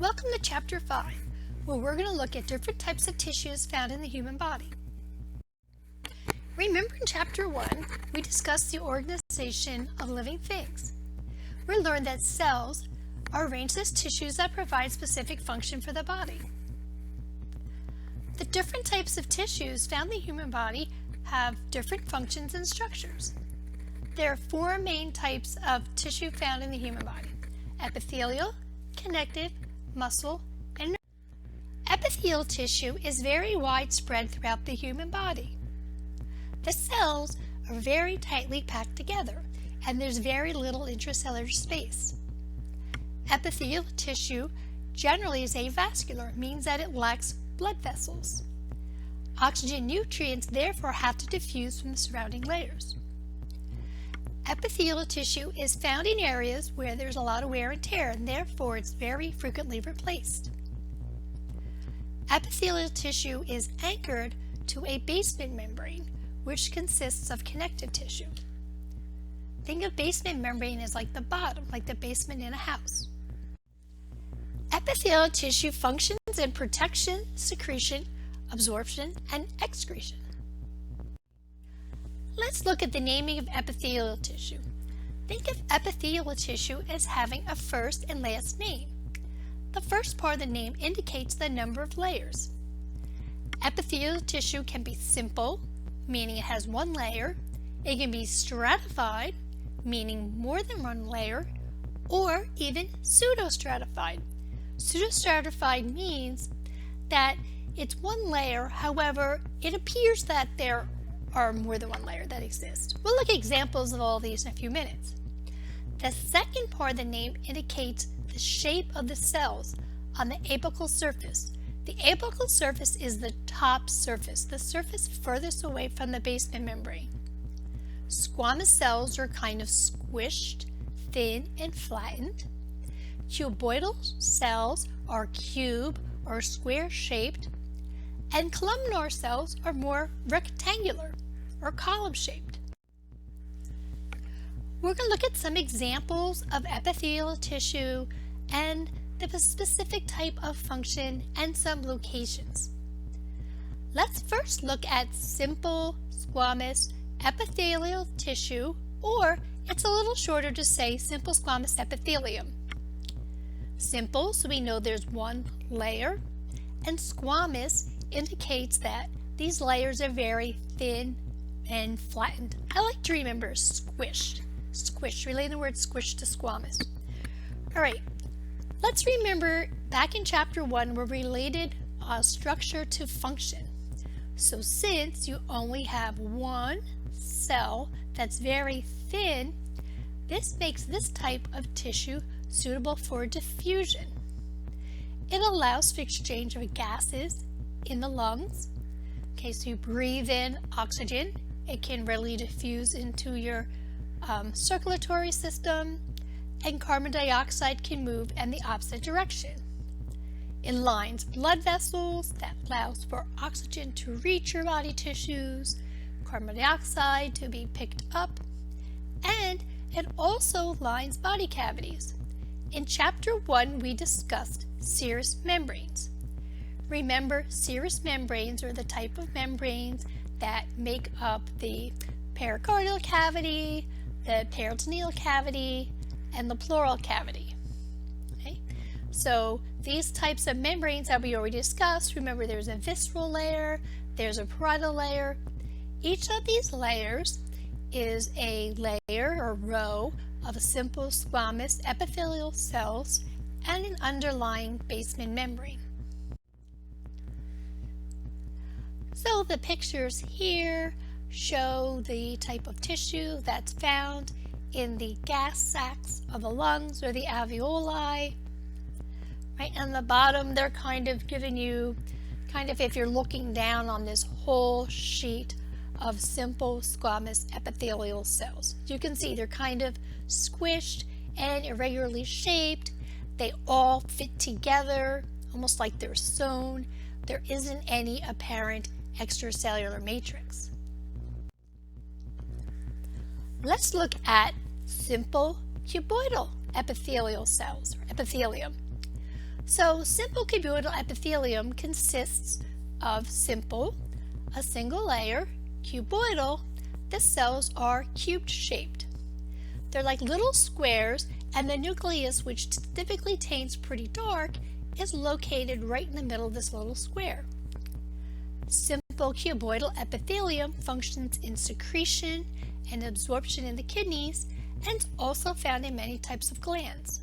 Welcome to Chapter 5, where we're going to look at different types of tissues found in the human body. Remember in Chapter 1, we discussed the organization of living things. We learned that cells are arranged as tissues that provide specific function for the body. The different types of tissues found in the human body have different functions and structures. There are four main types of tissue found in the human body: epithelial, connective, muscle, and nerve. Epithelial tissue is very widespread throughout the human body. The cells are very tightly packed together, and there's very little intracellular space. Epithelial tissue generally is avascular, means that it lacks blood vessels. Oxygen nutrients therefore have to diffuse from the surrounding layers. Epithelial tissue is found in areas where there's a lot of wear and tear, and therefore it's very frequently replaced. Epithelial tissue is anchored to a basement membrane, which consists of connective tissue. Think of basement membrane as like the bottom, like the basement in a house. Epithelial tissue functions in protection, secretion, absorption, and excretion. Let's look at the naming of epithelial tissue. Think of epithelial tissue as having a first and last name. The first part of the name indicates the number of layers. Epithelial tissue can be simple, meaning it has one layer. It can be stratified, meaning more than one layer, or even pseudostratified. Pseudostratified means that it's one layer, however, it appears that there are more than one layer that exists. We'll look at examples of all of these in a few minutes. The second part of the name indicates the shape of the cells on the apical surface. The apical surface is the top surface, the surface furthest away from the basement membrane. Squamous cells are kind of squished, thin, and flattened. Cuboidal cells are cube or square shaped, and columnar cells are more rectangular or column shaped. We're going to look at some examples of epithelial tissue and the specific type of function and some locations. Let's first look at simple squamous epithelial tissue, or it's a little shorter to say simple squamous epithelium. Simple, so we know there's one layer, and squamous indicates that these layers are very thin and flattened. I like to remember squished. Squished, relating the word squished to squamous. All right, let's remember back in chapter 1 we related structure to function. So since you only have one cell that's very thin, this makes this type of tissue suitable for diffusion. It allows for exchange of gases in the lungs. Okay, so you breathe in oxygen, it can readily diffuse into your circulatory system, and carbon dioxide can move in the opposite direction. It lines blood vessels that allows for oxygen to reach your body tissues, carbon dioxide to be picked up, and it also lines body cavities. In chapter 1 we discussed serous membranes. Remember, serous membranes are the type of membranes that make up the pericardial cavity, the peritoneal cavity, and the pleural cavity. Okay? So these types of membranes that we already discussed, remember there's a visceral layer, there's a parietal layer. Each of these layers is a layer or row of simple squamous epithelial cells and an underlying basement membrane. So the pictures here show the type of tissue that's found in the gas sacs of the lungs or the alveoli. Right on the bottom they're kind of giving you, if you're looking down on this whole sheet of simple squamous epithelial cells. You can see they're kind of squished and irregularly shaped. They all fit together almost like they're sewn. There isn't any apparent extracellular matrix. Let's look at simple cuboidal epithelial cells, or epithelium. So simple cuboidal epithelium consists of simple, a single layer, cuboidal, the cells are cubed shaped. They're like little squares, and the nucleus, which typically taints pretty dark, is located right in the middle of this little square. Simple cuboidal epithelium functions in secretion and absorption in the kidneys, and is also found in many types of glands.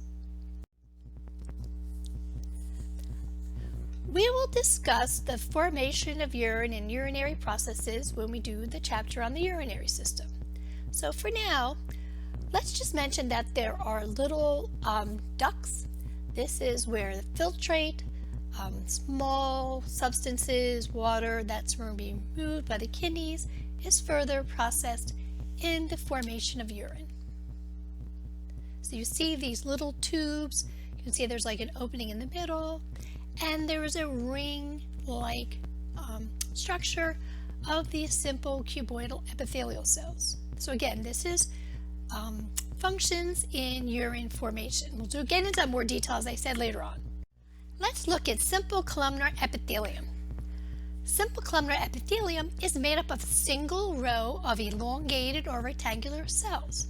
We will discuss the formation of urine and urinary processes when we do the chapter on the urinary system. So for now, let's just mention that there are little ducts. This is where the filtrate, small substances, water that's being moved by the kidneys is further processed in the formation of urine. So you see these little tubes. You can see there's like an opening in the middle, and there is a ring-like structure of these simple cuboidal epithelial cells. So again, this is functions in urine formation. We'll get into more detail, as I said, later on. Let's look at simple columnar epithelium. Simple columnar epithelium is made up of a single row of elongated or rectangular cells.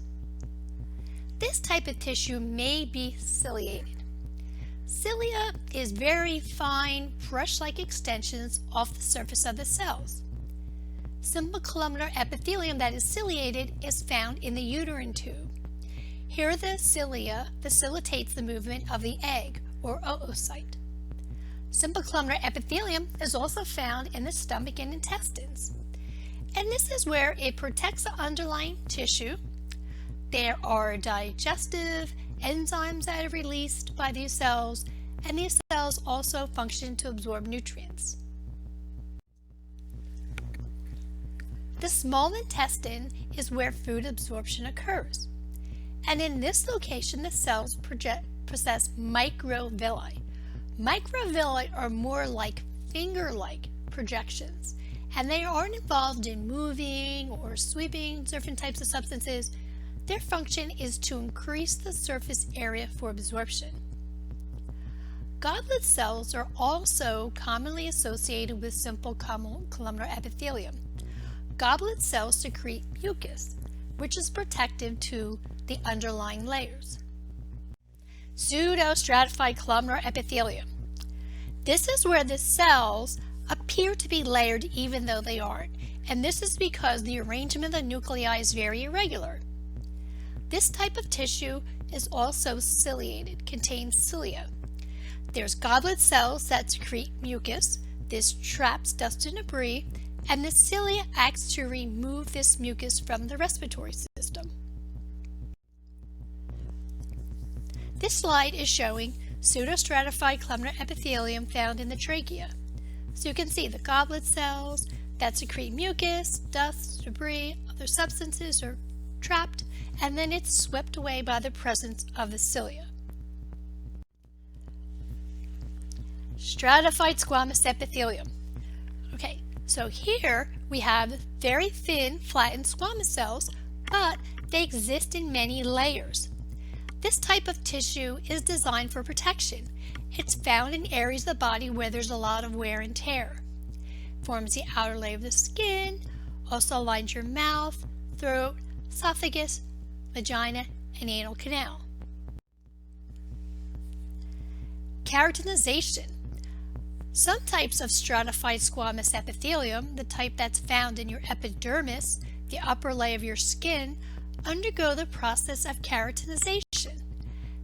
This type of tissue may be ciliated. Cilia is very fine, brush-like extensions off the surface of the cells. Simple columnar epithelium that is ciliated is found in the uterine tube. Here the cilia facilitates the movement of the egg, or oocyte. Simple columnar epithelium is also found in the stomach and intestines. And this is where it protects the underlying tissue. There are digestive enzymes that are released by these cells, and these cells also function to absorb nutrients. The small intestine is where food absorption occurs. And in this location, the cells possess microvilli. Microvilli are more like finger-like projections, and they aren't involved in moving or sweeping different types of substances. Their function is to increase the surface area for absorption. Goblet cells are also commonly associated with simple columnar epithelium. Goblet cells secrete mucus, which is protective to the underlying layers. Pseudostratified columnar epithelium. This is where the cells appear to be layered even though they aren't, and this is because the arrangement of the nuclei is very irregular. This type of tissue is also ciliated, contains cilia. There's goblet cells that secrete mucus. This traps dust and debris, and the cilia acts to remove this mucus from the respiratory system. This slide is showing pseudostratified columnar epithelium found in the trachea. So you can see the goblet cells that secrete mucus, dust, debris, other substances are trapped, and then it's swept away by the presence of the cilia. Stratified squamous epithelium. Okay, so here we have very thin, flattened squamous cells, but they exist in many layers. This type of tissue is designed for protection. It's found in areas of the body where there's a lot of wear and tear. It forms the outer layer of the skin, also lines your mouth, throat, esophagus, vagina, and anal canal. Keratinization. Some types of stratified squamous epithelium, the type that's found in your epidermis, the upper layer of your skin, undergo the process of keratinization.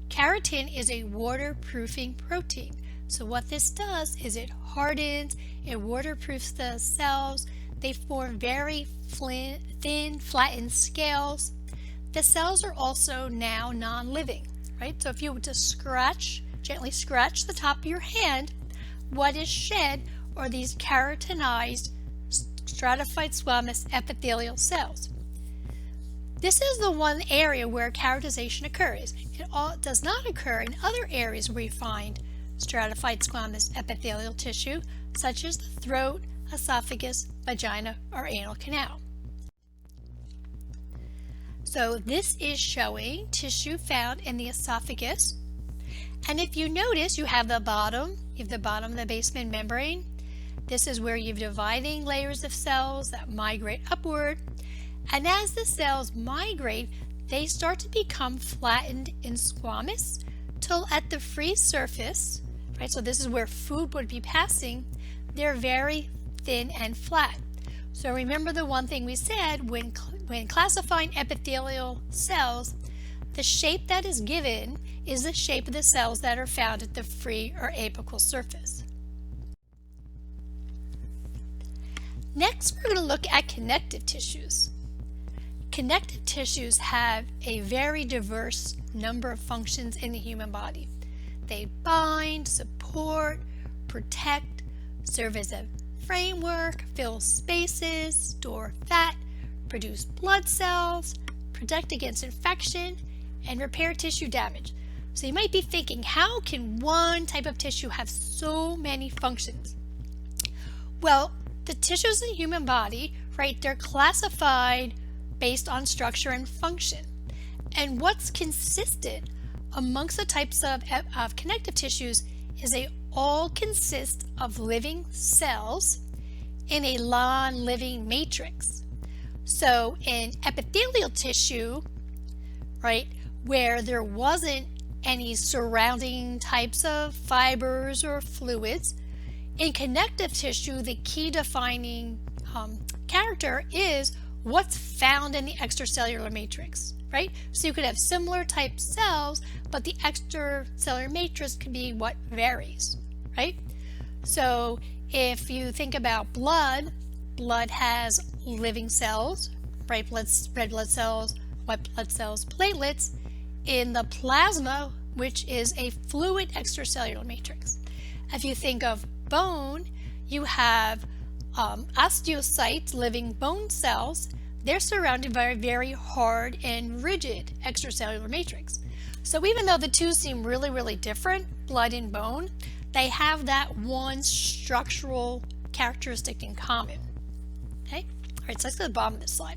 Keratin is a waterproofing protein. So what this does is it hardens, it waterproofs the cells. They form very thin, flattened scales. The cells are also now non-living, right? So if you were to gently scratch the top of your hand, what is shed are these keratinized stratified squamous epithelial cells. This is the one area where keratinization occurs. It does not occur in other areas where you find stratified squamous epithelial tissue, such as the throat, esophagus, vagina, or anal canal. So this is showing tissue found in the esophagus, And if you notice, you have the bottom of the basement membrane. This is where you're dividing layers of cells that migrate upward. And as the cells migrate, they start to become flattened and squamous till at the free surface, right? So this is where food would be passing. They're very thin and flat. So remember the one thing we said when classifying epithelial cells, the shape that is given is the shape of the cells that are found at the free or apical surface. Next, we're going to look at connective tissues. Connective tissues have a very diverse number of functions in the human body. They bind, support, protect, serve as a framework, fill spaces, store fat, produce blood cells, protect against infection, and repair tissue damage. So you might be thinking, how can one type of tissue have so many functions? Well, the tissues in the human body, right, they're classified based on structure and function. And what's consistent amongst the types of connective tissues is they all consist of living cells in a non-living matrix. So in epithelial tissue, right, where there wasn't any surrounding types of fibers or fluids, in connective tissue, the key defining character is what's found in the extracellular matrix, right? So you could have similar type cells, but the extracellular matrix can be what varies, right? So if you think about blood, blood has living cells, right? Red blood cells, white blood cells, platelets. In the plasma, which is a fluid extracellular matrix. If you think of bone, you have osteocytes, living bone cells. They're surrounded by a very hard and rigid extracellular matrix. So even though the two seem really, really different, blood and bone, they have that one structural characteristic in common. Okay? All right, so let's go to the bottom of this slide.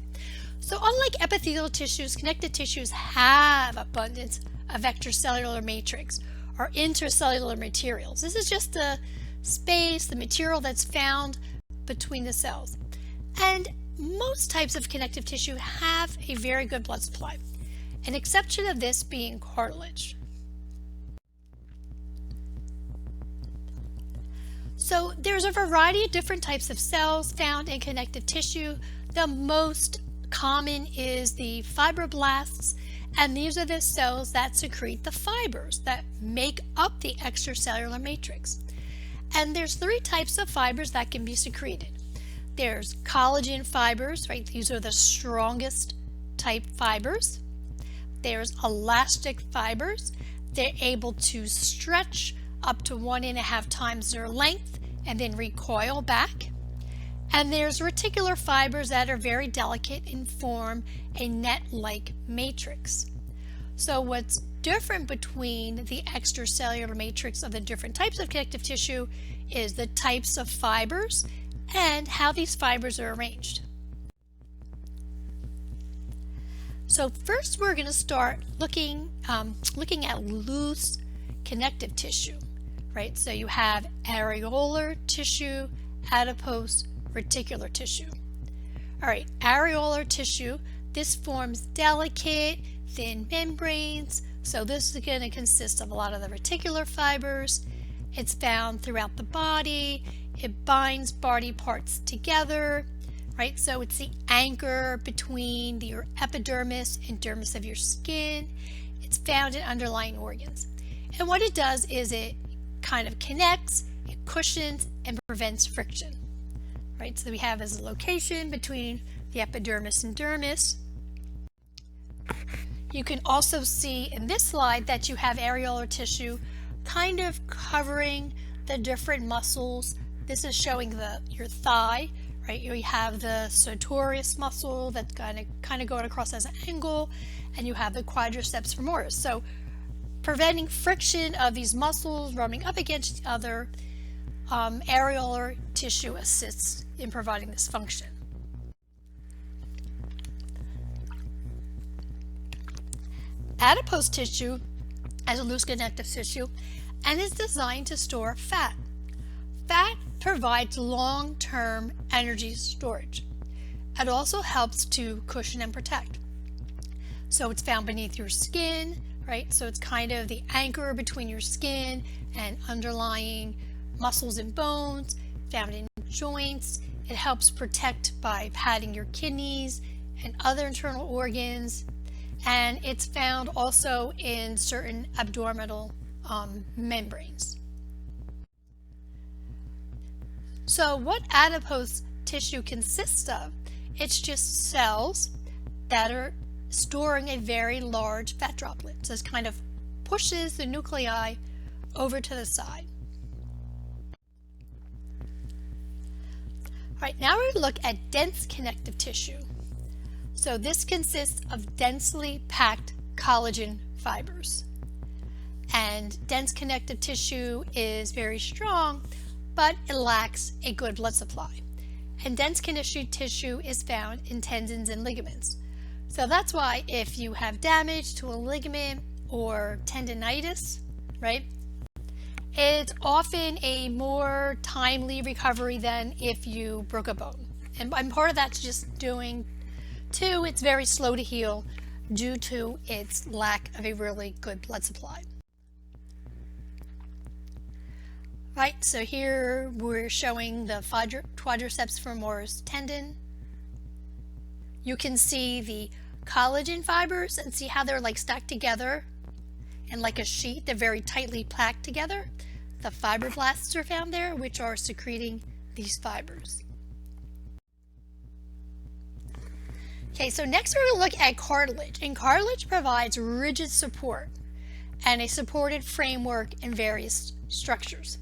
So unlike epithelial tissues, connective tissues have abundance of extracellular matrix or intracellular materials. This is just the space, the material that's found between the cells. And most types of connective tissue have a very good blood supply, an exception of this being cartilage. So there's a variety of different types of cells found in connective tissue. The most common is the fibroblasts, and these are the cells that secrete the fibers that make up the extracellular matrix. And there's three types of fibers that can be secreted. There's collagen fibers, right? These are the strongest type fibers. There's elastic fibers. They're able to stretch up to 1.5 times their length and then recoil back. And there's reticular fibers that are very delicate and form a net-like matrix. So what's different between the extracellular matrix of the different types of connective tissue is the types of fibers and how these fibers are arranged. So first we're going to start looking at loose connective tissue, right? So you have areolar tissue, adipose, reticular tissue. All right, areolar tissue, this forms delicate, thin membranes. So this is going to consist of a lot of the reticular fibers. It's found throughout the body. It binds body parts together, right? So it's the anchor between your epidermis and dermis of your skin. It's found in underlying organs. And what it does is it kind of connects, it cushions, and prevents friction. Right, so we have as a location between the epidermis and dermis. You can also see in this slide that you have areolar tissue kind of covering the different muscles. This is showing your thigh, right? You have the sartorius muscle that's kind of going across as an angle, and you have the quadriceps femoris. So preventing friction of these muscles rubbing up against each other, areolar tissue assists in providing this function. Adipose tissue as a loose connective tissue and is designed to store fat. Fat provides long-term energy storage. It also helps to cushion and protect. So it's found beneath your skin, right? So it's kind of the anchor between your skin and underlying muscles and bones, found in joints. It helps protect by padding your kidneys and other internal organs. And it's found also in certain abdominal membranes. So what adipose tissue consists of? It's just cells that are storing a very large fat droplet. So this kind of pushes the nuclei over to the side. All right, now we look at dense connective tissue. So this consists of densely packed collagen fibers. And dense connective tissue is very strong, but it lacks a good blood supply. And dense connective tissue is found in tendons and ligaments. So that's why if you have damage to a ligament or tendinitis, right, it's often a more timely recovery than if you broke a bone. And part of that's just it's very slow to heal due to its lack of a really good blood supply. Right, so here we're showing the quadriceps femoris tendon. You can see the collagen fibers and see how they're like stacked together and like a sheet. They're very tightly packed together. The fibroblasts are found there, which are secreting these fibers. Okay, so next we're going to look at cartilage. And cartilage provides rigid support and a supported framework in various structures.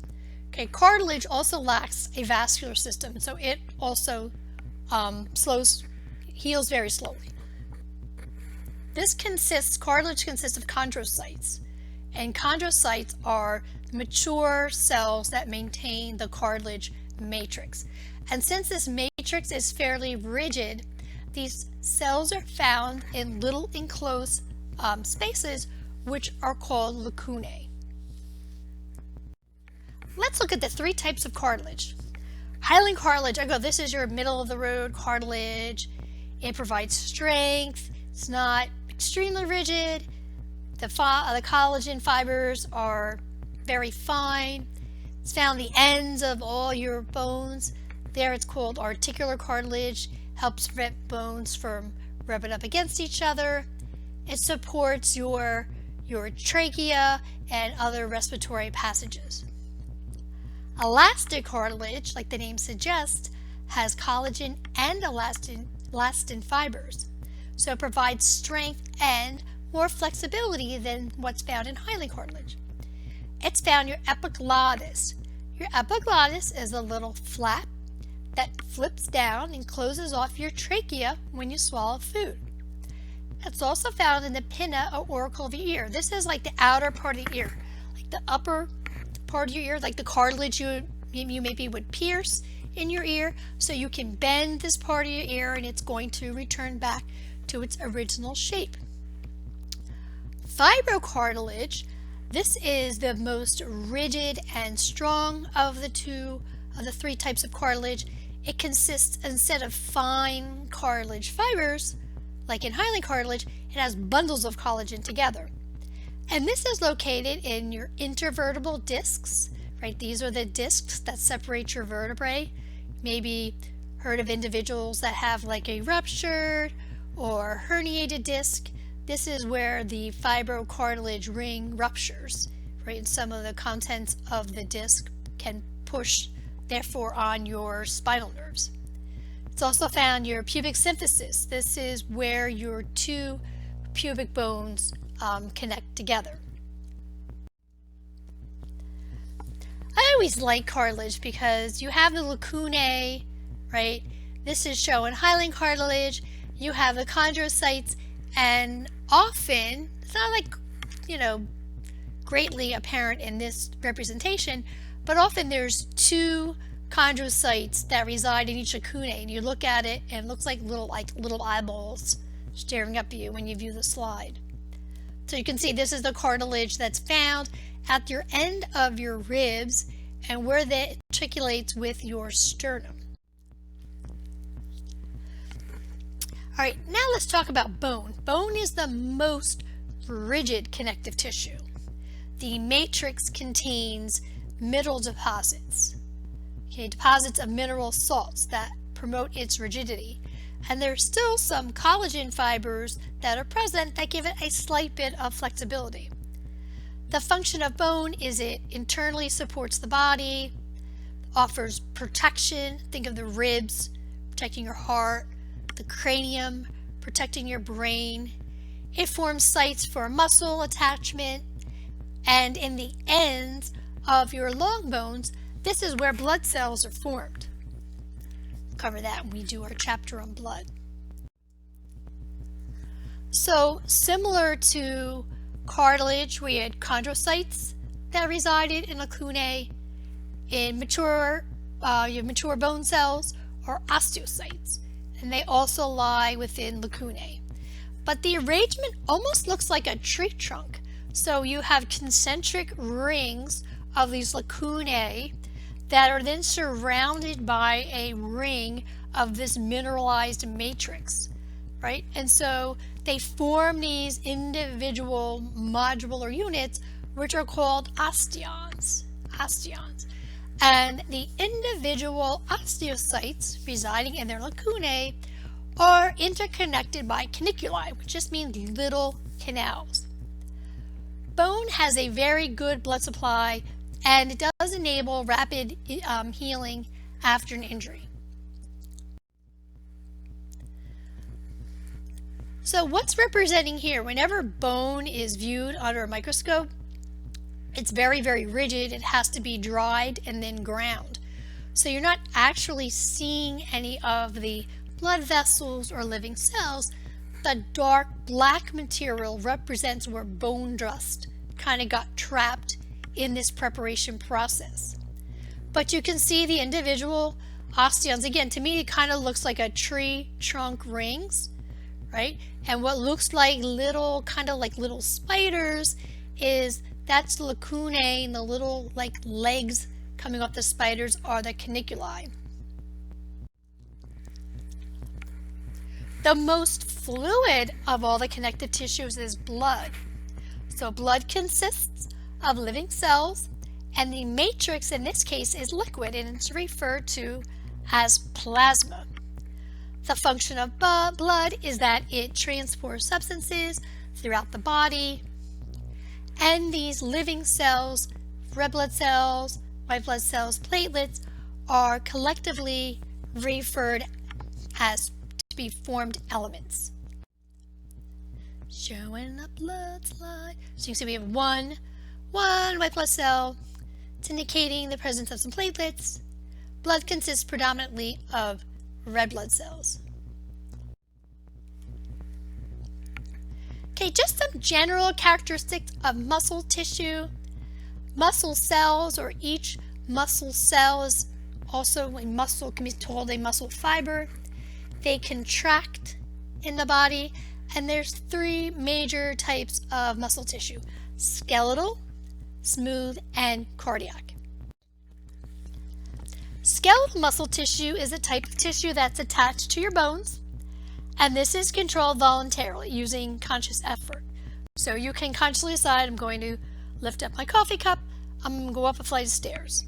Okay, cartilage also lacks a vascular system, so it also heals very slowly. Cartilage consists of chondrocytes, and chondrocytes are mature cells that maintain the cartilage matrix. And since this matrix is fairly rigid, these cells are found in little enclosed spaces, which are called lacunae. Let's look at the three types of cartilage. Hyaline cartilage, this is your middle of the road cartilage. It provides strength. It's not extremely rigid. The collagen fibers are very fine. It's found the ends of all your bones. There it's called articular cartilage. Helps prevent bones from rubbing up against each other. It supports your trachea and other respiratory passages. Elastic cartilage, like the name suggests, has collagen and elastin fibers. So it provides strength and more flexibility than what's found in hyaline cartilage. It's found in your epiglottis. Your epiglottis is a little flap that flips down and closes off your trachea when you swallow food. It's also found in the pinna or auricle of the ear. This is like the outer part of the ear, like the upper part of your ear, like the cartilage you maybe would pierce in your ear, so you can bend this part of your ear and it's going to return back to its original shape. Fibrocartilage, this is the most rigid and strong of the three types of cartilage. It consists, instead of fine cartilage fibers, like in hyaline cartilage, it has bundles of collagen together. And this is located in your intervertebral discs, right? These are the discs that separate your vertebrae. Maybe heard of individuals that have like a ruptured or herniated disc. This is where the fibrocartilage ring ruptures, right? And some of the contents of the disc can push, therefore, on your spinal nerves. It's also found your pubic symphysis. This is where your two pubic bones connect together. I always like cartilage because you have the lacunae, right? This is showing hyaline cartilage. You have the chondrocytes, and often, it's not like, greatly apparent in this representation, but often there's two chondrocytes that reside in each lacunae, and you look at it and it looks like little eyeballs staring up at you when you view the slide. So you can see this is the cartilage that's found at your end of your ribs and where that articulates with your sternum. All right, now let's talk about bone. Bone is the most rigid connective tissue. The matrix contains mineral deposits, deposits of mineral salts that promote its rigidity. And there's still some collagen fibers that are present that give it a slight bit of flexibility. The function of bone is it internally supports the body, offers protection. Think of the ribs, protecting your heart, the cranium, protecting your brain. It forms sites for muscle attachment, and in the ends of your long bones, this is where blood cells are formed. We'll cover that when we do our chapter on blood. So similar to cartilage, we had chondrocytes that resided in lacunae. In mature bone cells are osteocytes, and they also lie within lacunae. But the arrangement almost looks like a tree trunk. So you have concentric rings of these lacunae that are then surrounded by a ring of this mineralized matrix, right? And so they form these individual modular units, which are called osteons. And the individual osteocytes residing in their lacunae are interconnected by caniculi, which just means little canals. Bone has a very good blood supply, and it does enable rapid healing after an injury. So what's representing here? Whenever bone is viewed under a microscope, it's very, very rigid. It has to be dried and then ground. So you're not actually seeing any of the blood vessels or living cells. The dark black material represents where bone dust kind of got trapped in this preparation process. But you can see the individual osteons. Again, to me, it kind of looks like a tree trunk rings, right? And what looks like little, kind of like little spiders that's the lacunae, and the little like legs coming off the spiders are the caniculi. The most fluid of all the connective tissues is blood. So blood consists of living cells, and the matrix in this case is liquid, and it's referred to as plasma. The function of blood is that it transports substances throughout the body, and these living cells, red blood cells, white blood cells, platelets, are collectively referred as to be formed elements. Showing the blood slide. So you can see we have one white blood cell. It's indicating the presence of some platelets. Blood consists predominantly of red blood cells. Okay, just some general characteristics of muscle tissue. Muscle cells, or each muscle cell is also a muscle, can be called a muscle fiber. They contract in the body, and there's three major types of muscle tissue: skeletal, smooth, and cardiac. Skeletal muscle tissue is a type of tissue that's attached to your bones, and this is controlled voluntarily using conscious effort. So you can consciously decide, I'm going to lift up my coffee cup, I'm going to go up a flight of stairs.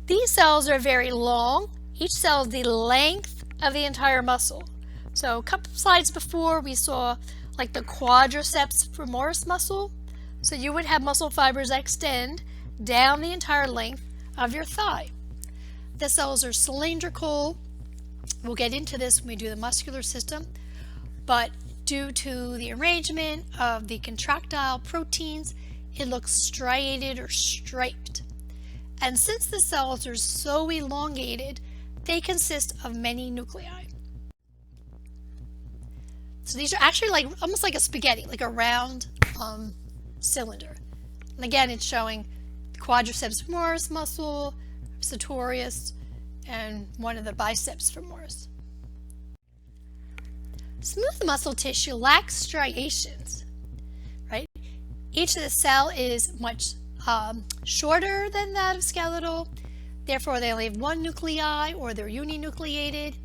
These cells are very long. Each cell is the length of the entire muscle. So a couple slides before we saw like the quadriceps femoris muscle. So you would have muscle fibers that extend down the entire length of your thigh. The cells are cylindrical. We'll get into this when we do the muscular system, but due to the arrangement of the contractile proteins, it looks striated or striped. And since the cells are so elongated, they consist of many nuclei. So these are actually like almost like a spaghetti, like a round cylinder. And again, it's showing quadriceps femoris muscle, sartorius, and one of the biceps femoris. Smooth muscle tissue lacks striations. Each of the cell is much shorter than that of skeletal. Therefore, they only have one nuclei, or they're uninucleated.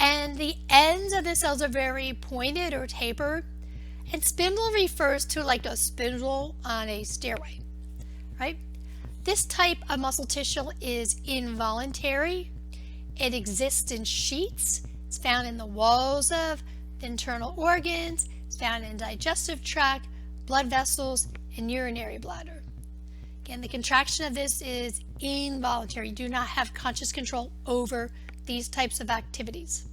And the ends of the cells are very pointed or tapered. And spindle refers to like a spindle on a stairway, right? This type of muscle tissue is involuntary. It exists in sheets. It's found in the walls of the internal organs. It's found in digestive tract, blood vessels, and urinary bladder. Again, the contraction of this is involuntary. You do not have conscious control over these types of activities.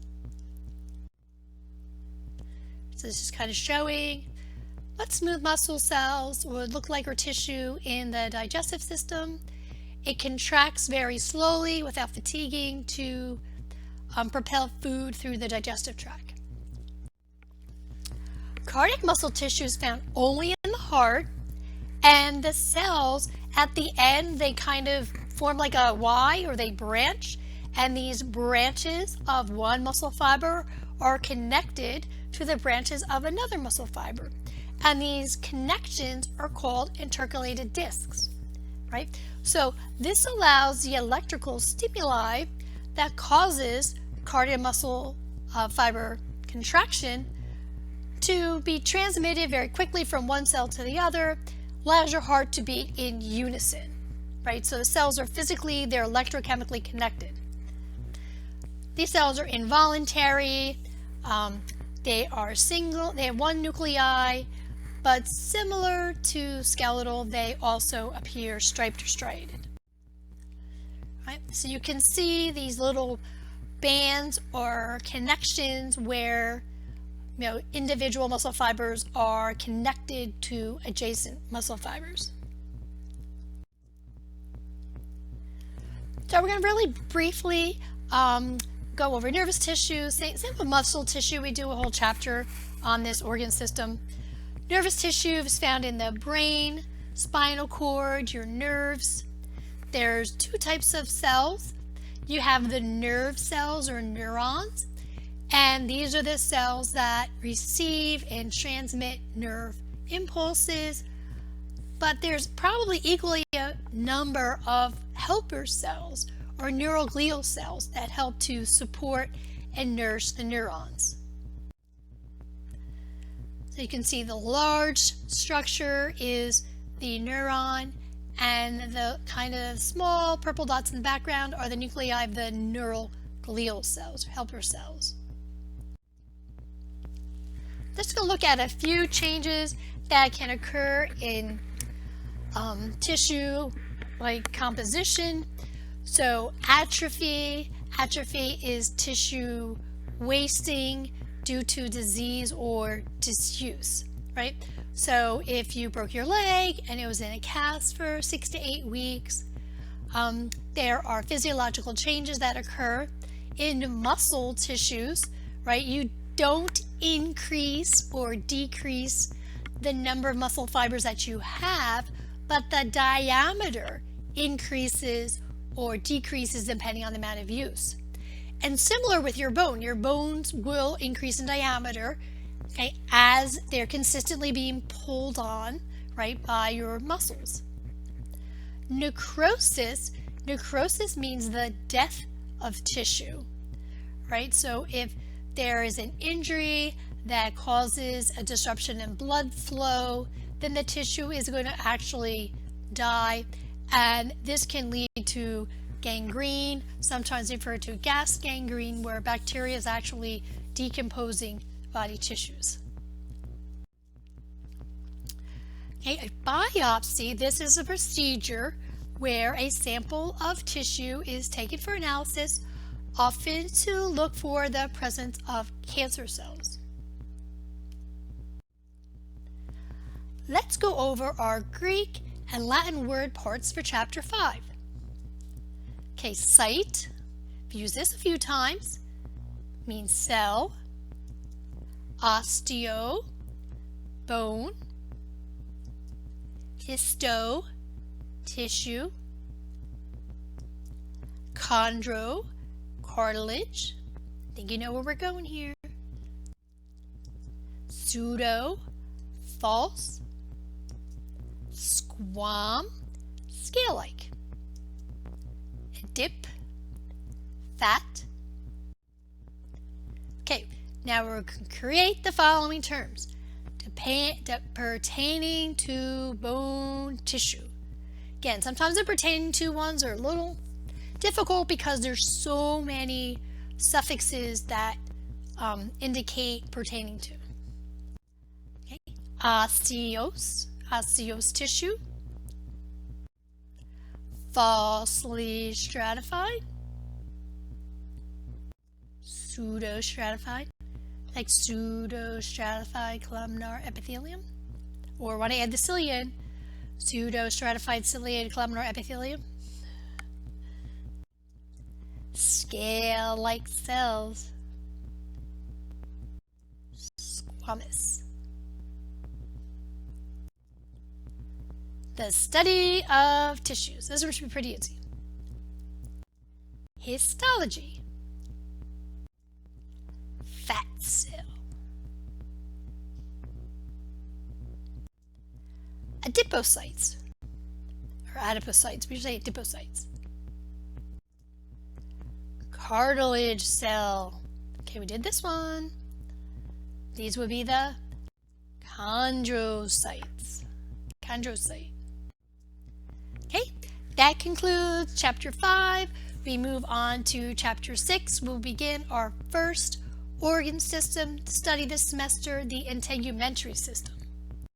So this is kind of showing what smooth muscle cells would look like, or tissue in the digestive system. It contracts very slowly without fatiguing to propel food through the digestive tract. Cardiac muscle tissue is found only in the heart, and the cells at the end, they kind of form like a Y, or they branch, and these branches of one muscle fiber are connected to the branches of another muscle fiber. And these connections are called intercalated discs, right? So this allows the electrical stimuli that causes cardiac muscle fiber contraction to be transmitted very quickly from one cell to the other, allows your heart to beat in unison, right? So the cells are physically, they're electrochemically connected. These cells are involuntary. They are single, they have one nuclei, but similar to skeletal, they also appear striped or striated. Right? So you can see these little bands or connections where individual muscle fibers are connected to adjacent muscle fibers. So we're going to really briefly go over nervous tissue. Same with muscle tissue. We do a whole chapter on this organ system. Nervous tissue is found in the brain, spinal cord, your nerves. There's two types of cells. You have the nerve cells, or neurons, and these are the cells that receive and transmit nerve impulses. But there's probably equally a number of helper cells, or neuroglial cells, that help to support and nourish the neurons. So you can see the large structure is the neuron, and the kind of small purple dots in the background are the nuclei of the neuroglial cells, or helper cells. Let's go look at a few changes that can occur in tissue, like composition. So atrophy is tissue wasting due to disease or disuse, right? So if you broke your leg and it was in a cast for 6 to 8 weeks, there are physiological changes that occur in muscle tissues, right? You don't increase or decrease the number of muscle fibers that you have, but the diameter increases or decreases depending on the amount of use. And similar with your bone, your bones will increase in diameter, okay, as they're consistently being pulled on, right, by your muscles. Necrosis means the death of tissue, right? So if there is an injury that causes a disruption in blood flow, then the tissue is going to actually die, and this can lead to gangrene, sometimes referred to gas gangrene, where bacteria is actually decomposing body tissues. Okay, a biopsy, this is a procedure where a sample of tissue is taken for analysis, often to look for the presence of cancer cells. Let's go over our Greek and Latin word parts for chapter 5. Okay, site, I've used this a few times, means cell. Osteo, bone. Histo, tissue. Chondro, cartilage. I think you know where we're going here. Pseudo, false. squam, scale-like, dip, fat. Okay, now we're going to create the following terms pertaining to bone tissue. Again, sometimes the pertaining to ones are a little difficult because there's so many suffixes that indicate pertaining to. Okay. Osseous tissue, falsely stratified, pseudostratified, like pseudostratified columnar epithelium, or when I add the cilia in, pseudostratified ciliated columnar epithelium, scale-like cells, squamous. The study of tissues. This should be pretty easy. Histology. Fat cell. Adipocytes. Or adipocytes. We say adipocytes. Cartilage cell. Okay, we did this one. These would be the chondrocytes. Chondrocyte. Okay, that concludes Chapter 5. We move on to Chapter 6. We'll begin our first organ system to study this semester, the integumentary system.